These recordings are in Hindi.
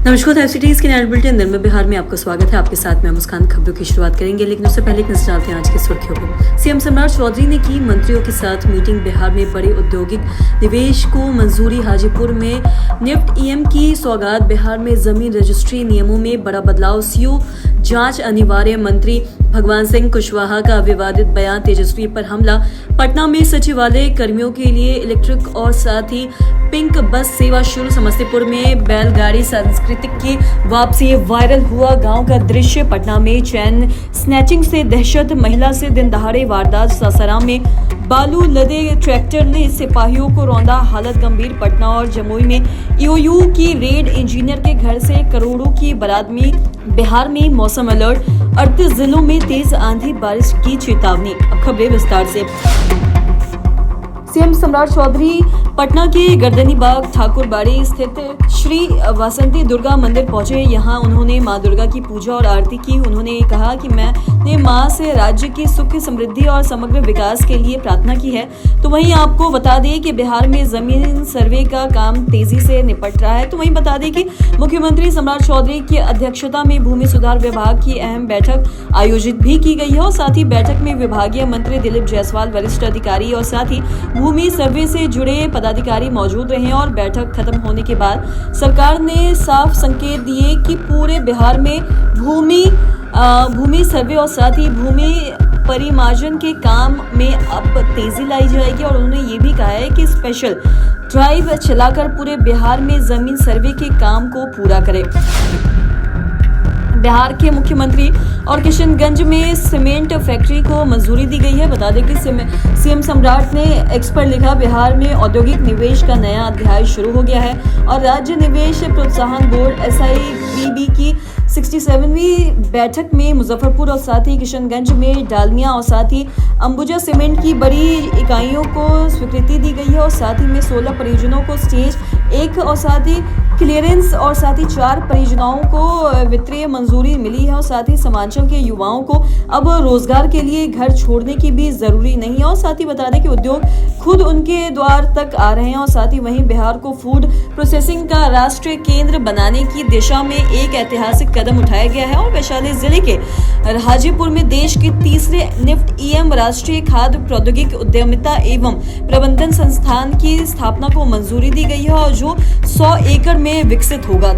नमस्कार, एफसीटीज के नाइट बुलेटिन दिन में बिहार में आपका स्वागत है। आपके साथ मैं मुस्कान। खबरों की शुरुआत करेंगे, लेकिन उससे पहले एक नजर डालते हैं आज की सुर्खियों पर। सीएम सम्राट चौधरी ने की मंत्रियों के साथ मीटिंग। बिहार में बड़े औद्योगिक निवेश को मंजूरी। हाजीपुर में निफ्ट ईएम की सौगात। बिहार में जमीन रजिस्ट्री नियमों में बड़ा बदलाव। सीओ जांच अनिवार्य। मंत्री भगवान सिंह कुशवाहा का विवादित बयान। तेजस्वी पर हमला। पटना में सचिवालय कर्मियों के लिए इलेक्ट्रिक और साथ ही पिंक बस सेवा शुरू। समस्तीपुर में बैलगाड़ी सांस्कृतिक की वापसी। वायरल हुआ गांव का दृश्य। पटना में चैन स्नैचिंग से दहशत। महिला से दिन दहाड़े वारदात। सासाराम में बालू लदे ट्रैक्टर ने सिपाहियों को रौंदा। हालत गंभीर। पटना और जमुई में ईओयू की रेड। इंजीनियर के घर से करोड़ों की बरामदगी। बिहार में मौसम अलर्ट। 38 जिलों में तेज आंधी बारिश की चेतावनी। अब खबरें विस्तार से। सीएम सम्राट चौधरी पटना के गर्दनीबाग ठाकुरबाड़ी स्थित श्री वासंती दुर्गा मंदिर पहुंचे। यहां उन्होंने मां दुर्गा की पूजा और आरती की। उन्होंने कहा कि मैंने मां से राज्य की सुख समृद्धि और समग्र विकास के लिए प्रार्थना की है। तो वहीं आपको बता दें कि बिहार में जमीन सर्वे का काम तेजी से निपट रहा है। तो वहीं बता दें कि मुख्यमंत्री सम्राट चौधरी की अध्यक्षता में भूमि सुधार विभाग की अहम बैठक आयोजित भी की गई है और साथ ही बैठक में विभागीय मंत्री दिलीप जायसवाल, वरिष्ठ अधिकारी और साथ ही भूमि सर्वे से जुड़े पदाधिकारी मौजूद रहे और बैठक खत्म होने के बाद सरकार ने साफ संकेत दिए कि पूरे बिहार में भूमि सर्वे और साथ ही भूमि परिमार्जन के काम में अब तेजी लाई जाएगी। और उन्होंने ये भी कहा है कि स्पेशल ड्राइव चलाकर पूरे बिहार में जमीन सर्वे के काम को पूरा करें। बिहार के मुख्यमंत्री और किशनगंज में सीमेंट फैक्ट्री को मंजूरी दी गई है। बता दें कि सीएम सम्राट ने एक्स पर लिखा, बिहार में औद्योगिक निवेश का नया अध्याय शुरू हो गया है और राज्य निवेश प्रोत्साहन बोर्ड SIPB की 67वीं बैठक में मुजफ्फरपुर और साथ ही किशनगंज में डालमिया और साथ ही अंबुजा सीमेंट की बड़ी इकाइयों को स्वीकृति दी गई है और साथ ही में 16 परियोजनाओं को स्टेज 1 और साथ ही क्लियरेंस और साथ ही 4 परियोजनाओं को वित्तीय मंजूरी मिली है और साथ ही सीमांचल के युवाओं को अब रोजगार के लिए घर छोड़ने की भी जरूरी नहीं है। और साथ ही बता दें कि उद्योग खुद उनके द्वार तक आ रहे हैं और साथ ही वहीं बिहार को फूड प्रोसेसिंग का राष्ट्रीय केंद्र बनाने की दिशा में एक ऐतिहासिक कदम उठाया गया है। और वैशाली जिले के हाजीपुर में देश के तीसरे निफ्ट ईएम राष्ट्रीय खाद्य प्रौद्योगिकी उद्यमिता एवं प्रबंधन संस्थान की स्थापना को मंजूरी दी गई है और जो 100 एकड़ में विकसित होगा।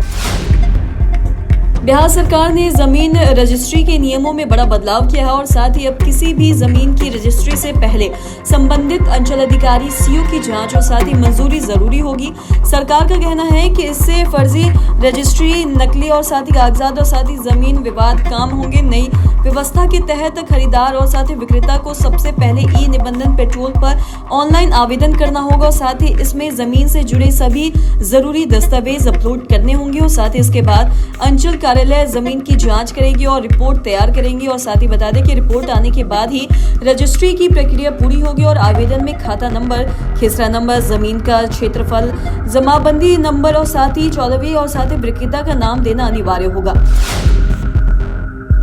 बिहार सरकार ने जमीन रजिस्ट्री के नियमों में बड़ा बदलाव किया है और साथ ही अब किसी भी जमीन की रजिस्ट्री से पहले संबंधित अंचल अधिकारी सीओ की जांच और साथ ही मंजूरी जरूरी होगी। सरकार का कहना है कि इससे फर्जी रजिस्ट्री, नकली और साथ ही कागजात और साथ ही जमीन विवाद काम होंगे। नई व्यवस्था के तहत खरीदार और साथ ही विक्रेता को सबसे पहले ई निबंधन पेट्रोल पर ऑनलाइन आवेदन करना होगा और साथ ही इसमें जमीन से जुड़े सभी जरूरी दस्तावेज अपलोड करने होंगे और साथ ही इसके बाद अंचल कार्यालय जमीन की जांच करेगी और रिपोर्ट तैयार करेंगे। और साथ ही बता दें कि रिपोर्ट आने के बाद ही रजिस्ट्री की प्रक्रिया पूरी होगी और आवेदन में खाता नंबर, खेसरा नंबर, जमीन का क्षेत्रफल, जमाबंदी नंबर और साथ ही 14वीं और साथ ही विक्रेता का नाम देना अनिवार्य होगा।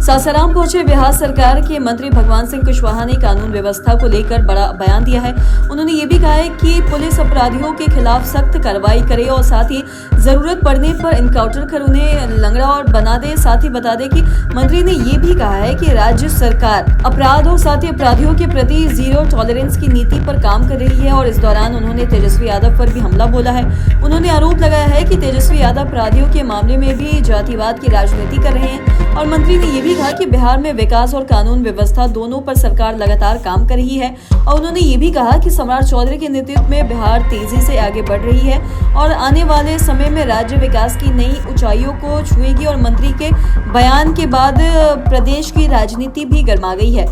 सासाराम पहुंचे बिहार सरकार के मंत्री भगवान सिंह कुशवाहा ने कानून व्यवस्था को लेकर बड़ा बयान दिया है। उन्होंने ये भी कहा है कि पुलिस अपराधियों के खिलाफ सख्त कार्रवाई करे और साथ ही जरूरत पड़ने पर इनकाउंटर कर उन्हें लंगड़ा और बना दे। साथ ही बता दें कि मंत्री ने ये भी कहा है कि राज्य सरकार अपराध और साथ ही अपराधियों के प्रति जीरो टॉलरेंस की नीति पर काम कर रही है। और इस दौरान उन्होंने तेजस्वी यादव पर भी हमला बोला है। उन्होंने आरोप लगाया है कि तेजस्वी यादव अपराधियों के मामले में भी जातिवाद की राजनीति कर रहे हैं। और मंत्री ने ये भी कहा कि बिहार में विकास और कानून व्यवस्था दोनों पर सरकार लगातार काम कर रही है। और उन्होंने ये भी कहा कि सम्राट चौधरी के नेतृत्व में बिहार तेजी से आगे बढ़ रही है और आने वाले समय में राज्य विकास की नई ऊंचाइयों को छुएगी। और मंत्री के बयान के बाद प्रदेश की राजनीति भी गर्मा गई है।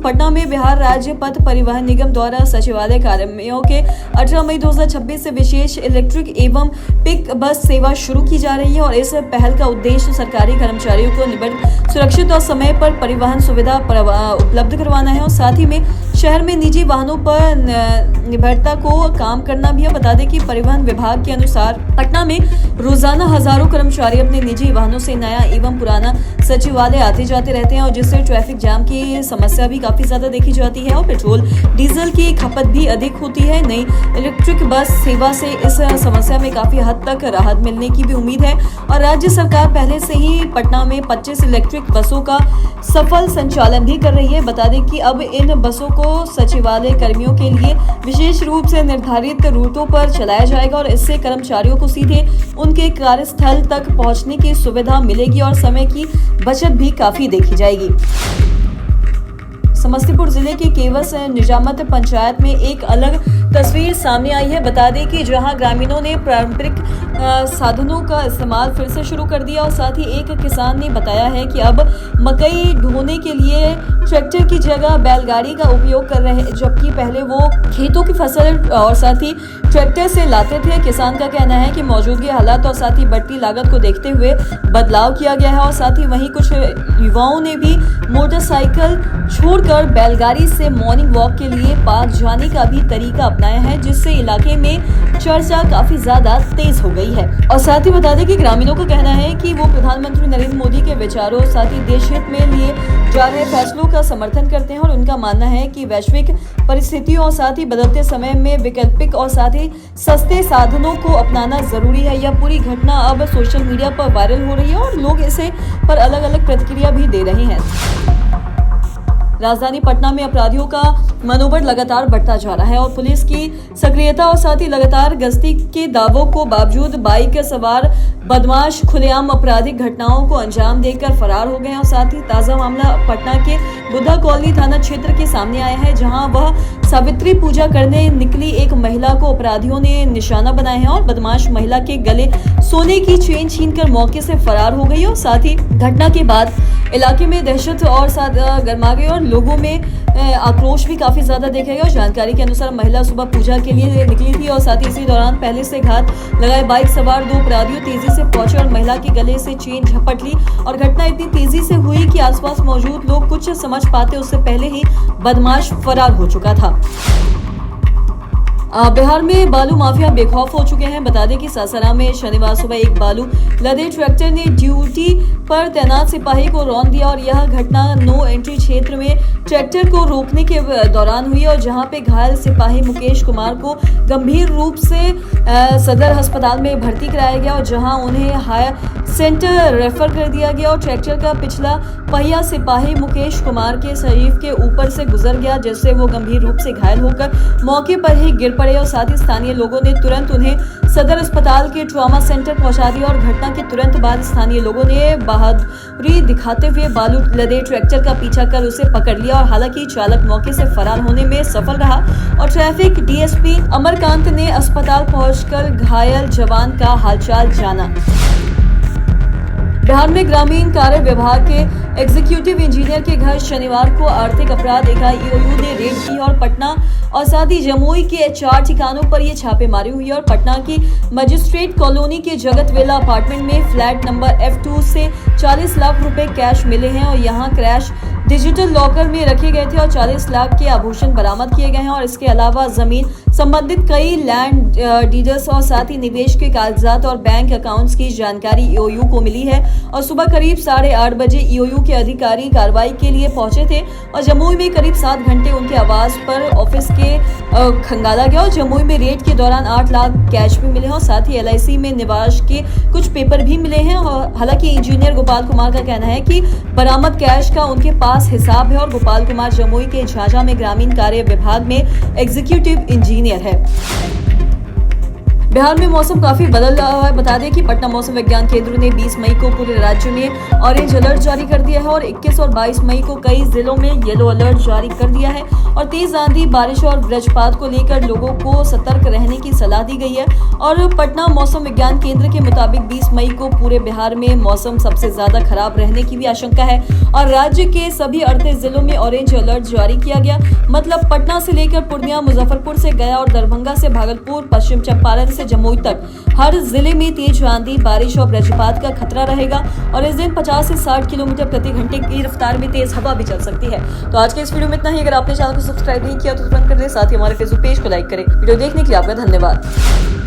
पटना में बिहार राज्य पथ परिवहन निगम द्वारा सचिवालय कर्मियों के 18 मई 2026 से विशेष इलेक्ट्रिक एवं पिक बस सेवा शुरू की जा रही है। और इस पहल का उद्देश्य सरकारी कर्मचारियों को सुरक्षित और समय पर परिवहन सुविधा उपलब्ध करवाना है और साथ ही में शहर में निजी वाहनों पर निर्भरता को काम करना भी है। बता दें कि परिवहन विभाग के अनुसार पटना में रोजाना हजारों कर्मचारी अपने निजी वाहनों से नया एवं पुराना सचिवालय आते जाते रहते हैं और जिससे ट्रैफिक जाम की समस्या भी काफी ज्यादा देखी जाती है और पेट्रोल डीजल की खपत भी अधिक होती है। नई इलेक्ट्रिक बस सेवा से इस समस्या में काफी हद तक राहत मिलने की भी उम्मीद है और राज्य सरकार पहले से ही पटना में 25 इलेक्ट्रिक बसों का सफल संचालन भी कर रही है। बता दें कि अब इन बसों को सचिवालय कर्मियों के लिए विशेष रूप से निर्धारित रूटों पर चलाया जाएगा और इससे कर्मचारियों को सीधे उनके कार्यस्थल तक पहुंचने की सुविधा मिलेगी और समय की बचत भी काफी देखी जाएगी। समस्तीपुर जिले के केवस निजामत पंचायत में एक अलग तस्वीर सामने आई है। बता दें कि जहां ग्रामीणों ने पारंपरिक साधनों का इस्तेमाल फिर से शुरू कर दिया और साथ ही एक किसान ने बताया है कि अब मकई ढोने के लिए ट्रैक्टर की जगह बैलगाड़ी का उपयोग कर रहे हैं, जबकि पहले वो खेतों की फसल और साथ ही ट्रैक्टर से लाते थे। किसान का कहना है कि मौजूदगी हालात और साथ ही बढ़ती लागत को देखते हुए बदलाव किया गया है और साथ ही वहीं कुछ युवाओं ने भी मोटरसाइकिल छोड़कर बैलगाड़ी से मॉर्निंग वॉक के लिए पार्क जाने का भी तरीका अपनाया है, जिससे इलाके में चर्चा काफी ज्यादा तेज हो गई है। और साथ ही बता दें कि ग्रामीणों का कहना है कि वो प्रधानमंत्री नरेंद्र मोदी के विचारों साथ ही देश हित में लिए जा रहे फैसलों का समर्थन करते हैं और उनका मानना है कि वैश्विक परिस्थितियों और साथ ही बदलते समय में वैकल्पिक और साथ ही सस्ते साधनों को अपनाना जरूरी है। यह पूरी घटना अब सोशल मीडिया पर वायरल हो रही है और लोग इसे पर अलग अलग प्रतिक्रिया भी दे रहे हैं। राजधानी पटना में अपराधियों का मनोबल लगातार बढ़ता जा रहा है और पुलिस की सक्रियता और साथ ही लगातार गश्ती के दावों को बावजूद बाइक सवार बदमाश खुलेआम आपराधिक घटनाओं को अंजाम देकर फरार हो गए और साथ ही ताजा मामला पटना के बुद्धा कॉलोनी थाना क्षेत्र के सामने आया है, जहां वह सावित्री पूजा करने निकली एक महिला को अपराधियों ने निशाना बनाया है और बदमाश महिला के गले सोने की चेन छीनकर मौके से फरार हो गई और साथ ही घटना के बाद इलाके में दहशत और साथ गर्मा गई और लोगों में आक्रोश भी काफी ज्यादा देखा गया। और जानकारी के अनुसार महिला सुबह पूजा के लिए निकली थी और साथ ही इसी दौरान पहले से घात लगाए बाइक सवार दो अपराधियों तेजी से पहुंचे और महिला के गले से चेन झपट ली और घटना इतनी तेजी से हुई कि आसपास मौजूद लोग कुछ समझ पाते उससे पहले ही बदमाश फरार हो चुका था। बिहार में बालू माफिया बेखौफ हो चुके हैं। बता दें कि सासाराम में शनिवार सुबह एक बालू लदे ट्रैक्टर ने ड्यूटी पर तैनात सिपाही को रौंद दिया और यह घटना नो एंट्री क्षेत्र में ट्रैक्टर को रोकने के दौरान हुई और जहां पे घायल सिपाही मुकेश कुमार को गंभीर रूप से सदर अस्पताल में भर्ती कराया गया और जहां उन्हें हायर सेंटर रेफर कर दिया गया और ट्रैक्टर का पिछला पहिया सिपाही मुकेश कुमार के शरीर के ऊपर से गुजर गया, जिससे वो गंभीर रूप से घायल होकर मौके पर ही गिर पड़े और साथ ही स्थानीय लोगों ने तुरंत उन्हें सदर अस्पताल के ट्रॉमा सेंटर पहुंचा दिया और घटना के तुरंत बाद स्थानीय लोगों ने बहादुरी दिखाते हुए बालू लदे ट्रैक्टर का पीछा कर उसे पकड़ लिया और हालांकि चालक मौके से फरार होने में सफल रहा और ट्रैफिक डीएसपी अमरकांत ने अस्पताल पहुंचकर घायल जवान का हालचाल जाना। बिहार में ग्रामीण कार्य विभाग के एग्जीक्यूटिव इंजीनियर के घर शनिवार को आर्थिक अपराध इकाई ईओयू ने रेड की और पटना और साथ ही जमुई के 4 ठिकानों पर यह छापेमारी हुई और पटना की मजिस्ट्रेट कॉलोनी के जगत वेला अपार्टमेंट में फ्लैट नंबर F2 से 40 लाख रुपए कैश मिले हैं और यहां क्रैश डिजिटल लॉकर में रखे गए थे और 40 लाख के आभूषण बरामद किए गए हैं और इसके अलावा जमीन संबंधित कई लैंड डीडर्स और साथ ही निवेश के कागजात और बैंक अकाउंट्स की जानकारी ईओयू को मिली है और सुबह करीब 8:30 बजे ईओयू के अधिकारी कार्रवाई के लिए पहुंचे थे और जमुई में करीब 7 घंटे उनके आवास पर ऑफिस के खंगाला गया और जमुई में रेड के दौरान 8 लाख कैश भी मिले हैं और साथ ही LIC में निवास के कुछ पेपर भी मिले हैं और हालांकि इंजीनियर गोपाल कुमार का कहना है कि बरामद कैश का उनके पास हिसाब है और गोपाल कुमार जमुई के झाझा में ग्रामीण कार्य विभाग में एग्जीक्यूटिव इंजीनियर है। बिहार में मौसम काफी बदल रहा है। बता दें कि पटना मौसम विज्ञान केंद्र ने 20 मई को पूरे राज्य में ऑरेंज अलर्ट जारी कर दिया है और 21 और 22 मई को कई जिलों में येलो अलर्ट जारी कर दिया है और तेज आंधी बारिश और वज्रपात को लेकर लोगों को सतर्क रहने की सलाह दी गई है और पटना मौसम विज्ञान केंद्र के मुताबिक 20 मई को पूरे बिहार में मौसम सबसे ज्यादा खराब रहने की भी आशंका है और राज्य के सभी 38 जिलों में ऑरेंज अलर्ट जारी किया गया। मतलब पटना से लेकर पूर्णिया, मुजफ्फरपुर से गया और दरभंगा से भागलपुर, पश्चिम चंपारण से जमुई तक हर जिले में तेज आंधी बारिश और वज्रपात का खतरा रहेगा और इस दिन 50 से 60 किलोमीटर प्रति घंटे की रफ्तार में तेज हवा भी चल सकती है। तो आज के इस वीडियो में इतना ही। अगर आपने चैनल को सब्सक्राइब नहीं किया तो तुरंत कर दें, साथ ही हमारे फेसबुक पेज को लाइक करें। वीडियो देखने के लिए आपका धन्यवाद।